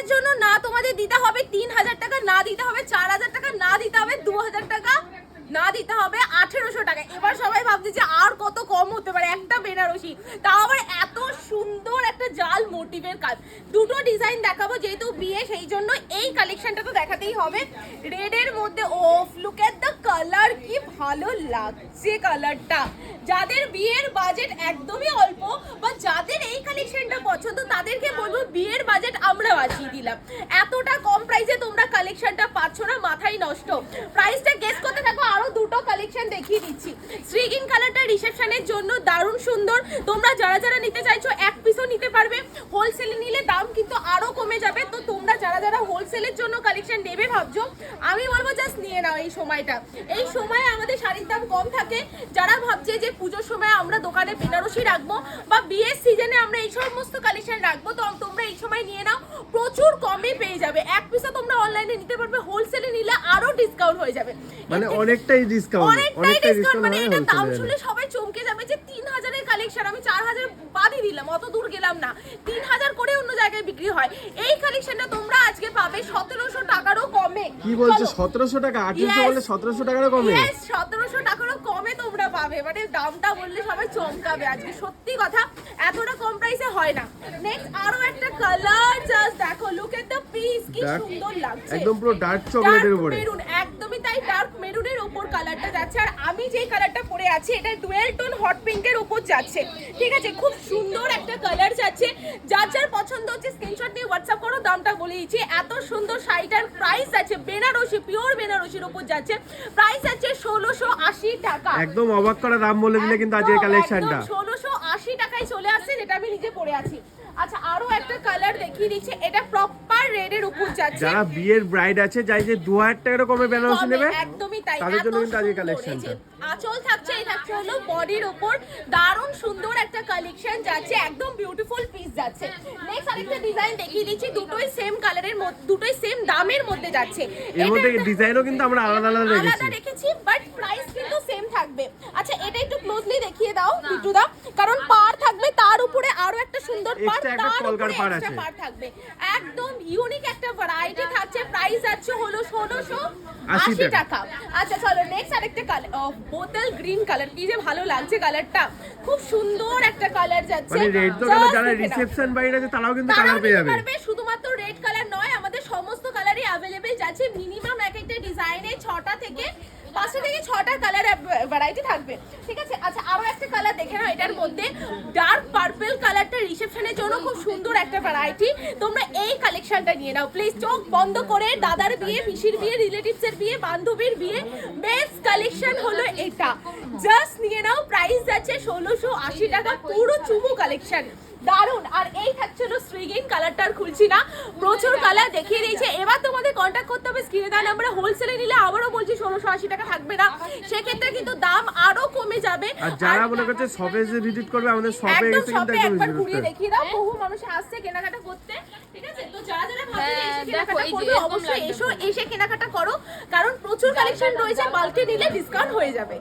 বিয়ের জন্য না তোমাদের দিতে হবে 3000 টাকা, না দিতে হবে 4000 টাকা, না দিতে হবে 2000 টাকা, না দিতে হবে 1800 টাকা। এবার সবাই ভাবছে যে আর কত কম হতে পারে একটা বেনারসি, তাও আবার এত সুন্দর একটা জাল মোটিভের কাজ। দুটো ডিজাইন দেখাবো যেহেতু বিয়ে, সেই জন্য এই কালেকশনটা তো দেখাতেই হবে। রেডের মধ্যে ওফ, লুক এট দ্য কালার, কি ভালো লাগছে কালারটা। যাদের বিয়ের বাজেট একদমই অল্প বা যাদের এই কালেকশনটা পছন্দ তাদেরকে বলবো বিয়ের বাজেট আমরা বাঁচিয়ে দিলাম। এতটা কম প্রাইসে তোমরা কালেকশনটা পাচ্ছ না, মাথায় নষ্ট। প্রাইসটা গেস করতে থাকো, আরো দুটো কালেকশন দেখিয়ে দিচ্ছি। শ্রীগিন কালারটা রিসেপশনের জন্য দারুণ সুন্দর। তোমরা যারা যারা নিতে চাইছো এক পিসও নিতে পারবে, হোলসেলে নিলে দাম কিন্তু আরো কমে যাবে। তো তোমরা যারা যারা হোলসেলের জন্য কালেকশন নেবে ভাবছো, আমি বলবো জাস্ট নিয়ে নাও এই সময়টা। এই সময় আমাদের শাড়ির দাম কম থাকে। যারা ভাবছে যে পুজোর সময় আমরা দোকানে বেনারসি রাখবো বা বিয়ের সিজনে আমরা এই সমস্ত কালেকশন রাখবো, তো তোমরা এই সময় নিয়ে নাও, প্রচুর কমে পেয়ে যাবে। এক পিসও তোমরা অনলাইনে নিতে পারবে, হোলসেলে নিলে আরো ডিসকাউন্ট হয়ে যাবে, মানে অনেকটাই ডিসকাউন্ট, অনেকটাই ডিসকাউন্ট। মানে এটা দাম শুনলে সবাই চমকে যাবে যে 3000 এর কালেকশন, আমি 4000 বাদই দিলাম, অত দূর গেলাম না, 3000 করে অন্য জায়গায় বিক্রি হয়। এই কালেকশনটা তোমরা আজকে পাবে 1700 টাকারও কমে। কি বলছো 1700 টাকা? 1800 বলে 1700 টাকারও কমে? यस 1700 টাকারও কমে তোমরা পাবে। মানে দামটা বললে সবাই চমকাবে আজকে, সত্যি কথা এতটা কম প্রাইসে হয় না। নেক্সট আরো একটা কালার, জাস্ট দেখো, লুক এট দ্য পিস, কি সুন্দর লাগছে, একদম পুরো ডার্ক চকলেটের উপরে। মেরুন, একদমই তাই, ডার্ক মেরুনের উপর কালারটা যাচ্ছে। আর আমি যেই কালারটা পরে আছি এটা ডুয়েল টোন হট পিঙ্কের উপর যাচ্ছে, ঠিক আছে? খুব সুন্দর একটা কালার যাচ্ছে। যার যার পছন্দ হচ্ছে স্ক্রিনশট নিয়ে হোয়াটসঅ্যাপ করো, দামটা বলে দিচ্ছি। এত সুন্দর শাড়িটার প্রাইস আছে, বেনারসি, পিওর বেনারসির উপর যাচ্ছে, প্রাইস আছে 1680 টাকা। একদম অবাক করা দাম বলে দিলে কিন্তু আজকের কালেকশনটা 1680 টাকায় চলে আসছে, যেটা আমি নিজে পরে আছি। আচ্ছা আরো একটা কালার দেখিয়ে দিচ্ছি, এটা প্রপার রেডের উপর যাচ্ছে। যারা বিয়ের ব্রাইড আছে যাই যে 2000 টাকার কমে বেনারসি নেবে, একদমই তাই, তাদের জন্য কিন্তু আজকের কালেকশনটা। আঁচল থাকছে, এই থাকছে হলো বডির উপর, দারুণ সুন্দর একটা কালেকশন যাচ্ছে, একদম বিউটিফুল পিস যাচ্ছে। নেক্সট আরেকটা ডিজাইন দেখিয়ে দিচ্ছি, দুটোই সেম কালারের মধ্যে, দুটোই সেম দামের মধ্যে যাচ্ছে। এর মধ্যে ডিজাইনও কিন্তু আমরা আলাদা আলাদা রেখেছি, বাট প্রাইস কিন্তু সেম থাকবে। আচ্ছা এটা একটু ক্লোজলি দেখিয়ে দাও বিটুদা, কারণ পার থাকবে, তার উপরে আরো একটা সুন্দর পার, তার উপরে এক্সট্রা পার থাকবে, একদম ইউনিক একটা ভ্যারাইটি থাকছে। প্রাইস আছে হলো 1680 টাকা। আচ্ছা চলো নেক্সট আরেকটা কালার, বোতল গ্রিন কালার, কি যে ভালো লাগছে কালারটা, খুব সুন্দর একটা কালার যাচ্ছে। মানে রেড তো গেল, যারা রিসেপশন বাইরে আছে তারাও কিন্তু কালার পেয়ে যাবে। শুধুমাত্র রেড কালার নয়, আমাদের সমস্ত কালারই अवेलेबल যাচ্ছে। মিনিমাম এক একটা ডিজাইনে 6টা থেকে 5টা থেকে 6টা কালার ভ্যারাইটি থাকবে, ঠিক আছে? আচ্ছা আরো একটা কালার দেখে নাও, এটার মধ্যে ডার্ক পার্পল কালারটা রিসেপশনের জন্য খুব সুন্দর একটা ভ্যারাইটি। তোমরা এই কালেকশনটা নিয়ে নাও প্লিজ, চোখ বন্ধ করে। দাদার বিয়ে, পিসির বিয়ে, রিলেটিভসের বিয়ে, বান্ধবীর বিয়ে, বেস্ট কালেকশন হলো এটা, জাস্ট নিয়ে নাও। প্রাইস যাচ্ছে 1680 টাকা, পুরো চুমু কালেকশন, দারুন। আর এই থাকছিল শ্রীগিন কালারটার, খুলছি না, প্রচুর কালার দেখিয়ে দিয়েছে। এবার তোমাদের কন্ট্যাক্ট করতে হবে স্ক্রিনে দেওয়া নাম্বারে। হোলসেলে নিলে আবারও বলছি 1680 টাকা থাকবে না, সেক্ষেত্রে কিন্তু দাম আরো কমে যাবে। আর যারা মনে করছে শপে এসে ভিজিট করবে, আমাদের শপে এসে কিন্তু একবার ঘুরিয়ে দেখিয়ে দাও, বহু মানুষ আসছে কেনাকাটা করতে, ঠিক আছে? তো যারা যারা ভাবছে এসে কেনাকাটা করবে, অবশ্যই এসে কেনাকাটা করো, কারণ প্রচুর কালেকশন রয়েছে, বাল্কে নিলে ডিসকাউন্ট হয়ে যাবে।